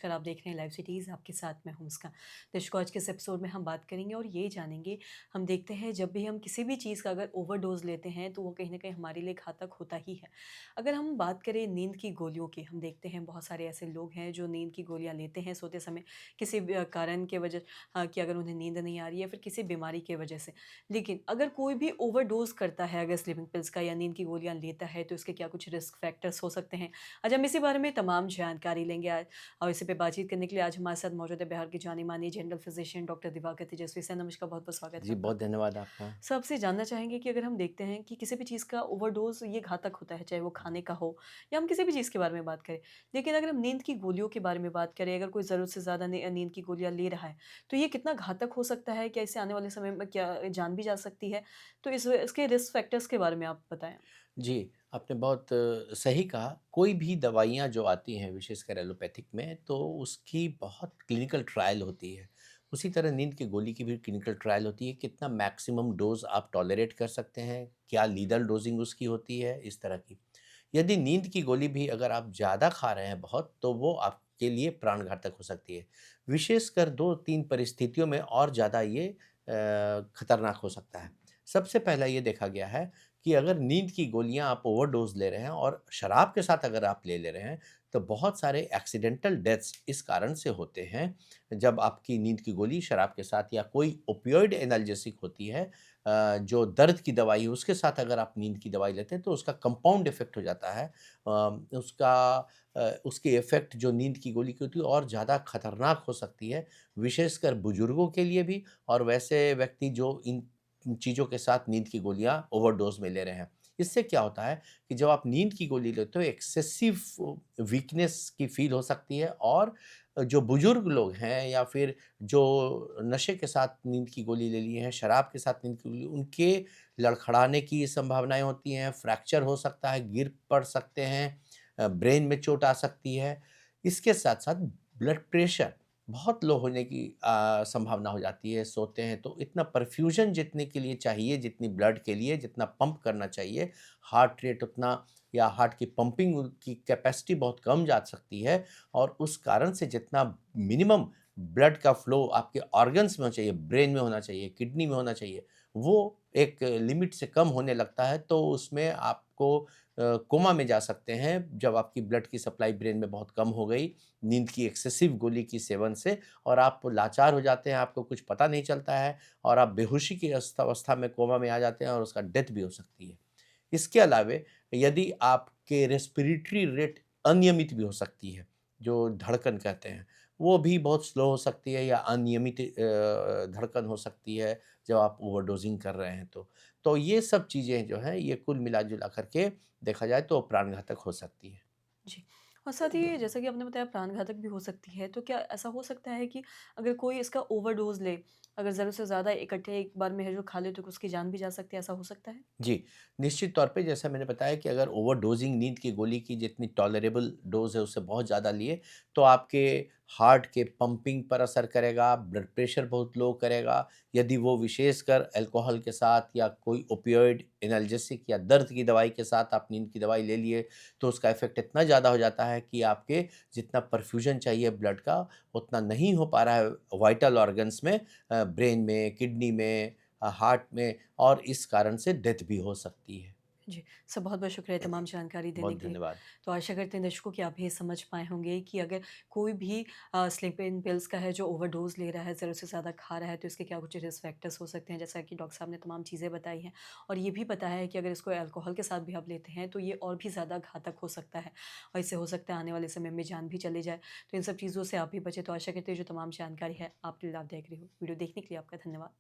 नमस्कार, आप देख रहे हैं लाइव सिटीज़, आपके साथ मैं हूं मुस्कान। दर्शकों, आज के इस एपिसोड में हम बात करेंगे और ये जानेंगे, हम देखते हैं जब भी हम किसी भी चीज़ का अगर ओवरडोज़ लेते हैं तो वो कहीं न कहीं हमारे लिए घातक होता ही है। अगर हम बात करें नींद की गोलियों की, हम देखते हैं बहुत सारे ऐसे लोग हैं जो नींद की गोलियाँ लेते हैं सोते समय किसी भी कारण के वजह कि अगर उन्हें नींद नहीं आ रही है, फिर किसी बीमारी की वजह से। लेकिन अगर कोई भी ओवरडोज़ करता है अगर स्लीपिंग पिल्स का या नींद की गोलियाँ लेता है तो इसके क्या कुछ रिस्क फैक्टर्स हो सकते हैं? आज हम इसी बारे में तमाम जानकारी लेंगे आज, और इसी पे बातचीत करने के लिए आज हमारे साथ मौजूद है बिहार की जानी-मानी जनरल फिजिशियन डॉक्टर दिवाकर तेजस्वी सर। नमस्कार, बहुत-बहुत स्वागत है जी, आपका। बहुत धन्यवाद आपका। सर, आपसे जानना चाहेंगे कि अगर हम देखते हैं कि किसी भी चीज़ का ओवरडोज़ ये घातक होता है, चाहे वो खाने का हो या हम किसी भी चीज़ के बारे में बात करें। लेकिन अगर हम नींद की गोलियों के बारे में बात करें, अगर कोई ज़रूरत से ज़्यादा नींद की गोलियाँ ले रहा है, तो ये कितना घातक हो सकता है? क्या इससे आने वाले समय में क्या जान भी जा सकती है? तो इसके रिस्क फैक्टर्स के बारे में आप बताएँ। जी, आपने बहुत सही कहा। कोई भी दवाइयाँ जो आती हैं विशेषकर एलोपैथिक में तो उसकी बहुत क्लिनिकल ट्रायल होती है। उसी तरह नींद की गोली की भी क्लिनिकल ट्रायल होती है, कितना मैक्सिमम डोज़ आप टॉलरेट कर सकते हैं, क्या लीदल डोज़िंग उसकी होती है, इस तरह की। यदि नींद की गोली भी अगर आप ज़्यादा खा रहे हैं बहुत, तो वो आपके लिए प्राणघातक हो सकती है। विशेषकर 2-3 परिस्थितियों में और ज़्यादा ये खतरनाक हो सकता है। सबसे पहला ये देखा गया है कि अगर नींद की गोलियाँ आप ओवरडोज़ ले रहे हैं और शराब के साथ अगर आप ले रहे हैं, तो बहुत सारे एक्सीडेंटल डेथ्स इस कारण से होते हैं, जब आपकी नींद की गोली शराब के साथ या कोई ओपियोइड एनाल्जेसिक होती है जो दर्द की दवाई है, उसके साथ अगर आप नींद की दवाई लेते हैं, तो उसका कंपाउंड इफ़ेक्ट हो जाता है। उसकी इफ़ेक्ट जो नींद की गोली की होती है और ज़्यादा खतरनाक हो सकती है, विशेषकर बुजुर्गों के लिए भी और वैसे व्यक्ति जो इन चीज़ों के साथ नींद की गोलियाँ ओवरडोज़ में ले रहे हैं। इससे क्या होता है कि जब आप नींद की गोली लेते हो एक्सेसिव वीकनेस की फ़ील हो सकती है और जो बुजुर्ग लोग हैं या फिर जो नशे के साथ नींद की गोली ले लिए हैं, शराब के साथ नींद की गोली, उनके लड़खड़ाने की संभावनाएँ होती हैं, फ्रैक्चर हो सकता है, गिर पड़ सकते हैं, ब्रेन में चोट आ सकती है। इसके साथ-साथ ब्लड प्रेशर बहुत लो होने की संभावना हो जाती है, सोते हैं तो इतना परफ्यूज़न जितने के लिए चाहिए, जितनी ब्लड के लिए जितना पंप करना चाहिए, हार्ट रेट उतना या हार्ट की पंपिंग की कैपेसिटी बहुत कम जा सकती है और उस कारण से जितना मिनिमम ब्लड का फ्लो आपके ऑर्गन्स में होना चाहिए, ब्रेन में होना चाहिए, किडनी में होना चाहिए, वो एक लिमिट से कम होने लगता है, तो उसमें आपको कोमा में जा सकते हैं, जब आपकी ब्लड की सप्लाई ब्रेन में बहुत कम हो गई, नींद की एक्सेसिव गोली की सेवन से और आप लाचार हो जाते हैं, आपको कुछ पता नहीं चलता है और आप बेहोशी की अवस्था में कोमा में आ जाते हैं और उसका डेथ भी हो सकती है। इसके अलावे यदि आपके रेस्पिरेटरी रेट अनियमित भी हो सकती है, जो धड़कन कहते हैं, वो भी बहुत स्लो हो सकती है या अनियमित धड़कन हो सकती है, जब आप ओवरडोज़िंग कर रहे हैं तो। तो ये सब चीज़ें जो हैं, ये कुल मिला-जुला करके देखा जाए तो प्राणघातक हो सकती हैं। जी। और साथ ही जैसा कि आपने बताया प्राणघातक भी हो सकती है, तो क्या ऐसा हो सकता है कि अगर कोई इसका ओवरडोज़ ले, अगर ज़रूरत से ज़्यादा इकट्ठे एक बार में है जो खा ले तो उसकी जान भी जा सकती है, ऐसा हो सकता है? जी, निश्चित तौर पे जैसा मैंने बताया कि अगर ओवरडोज़िंग नींद की गोली की जितनी टॉलरेबल डोज़ है उससे बहुत ज़्यादा लिए, तो आपके हार्ट के पंपिंग पर असर करेगा, ब्लड प्रेशर बहुत लो करेगा। यदि वो विशेषकर अल्कोहल के साथ या कोई ओपियोइड एनाल्जेसिक या दर्द की दवाई के साथ आप नींद की दवाई ले लिए, तो उसका इफ़ेक्ट इतना ज़्यादा हो जाता है कि आपके जितना परफ्यूज़न चाहिए ब्लड का, उतना नहीं हो पा रहा है वाइटल ऑर्गन्स में ब्रेन में, किडनी में हार्ट में और इस कारण से डेथ भी हो सकती है। जी, सर बहुत-बहुत शुक्रिया तमाम जानकारी देने बहुत के लिए। धन्यवाद। तो आशा करते हैं दर्शकों कि आप भी समझ पाए होंगे कि अगर कोई भी स्लीपिंग पिल्स का है जो ओवरडोज़ ले रहा है, ज़रूरत से ज़्यादा खा रहा है, तो इसके क्या कुछ रिस्क फैक्टर्स हो सकते हैं, जैसा कि डॉक्टर साहब ने तमाम चीज़ें बताई हैं। और ये भी बताया है कि अगर इसको अल्कोहल के साथ भी आप लेते हैं, तो ये और भी ज़्यादा घातक हो सकता है और इससे हो सकता है आने वाले समय में जान भी चली जाए। तो इन सब चीज़ों से आप भी बचें। तो आशा करते हैं जो तमाम जानकारी है आपके लिए लाभदायक रही हो। वीडियो देखने के लिए आपका धन्यवाद।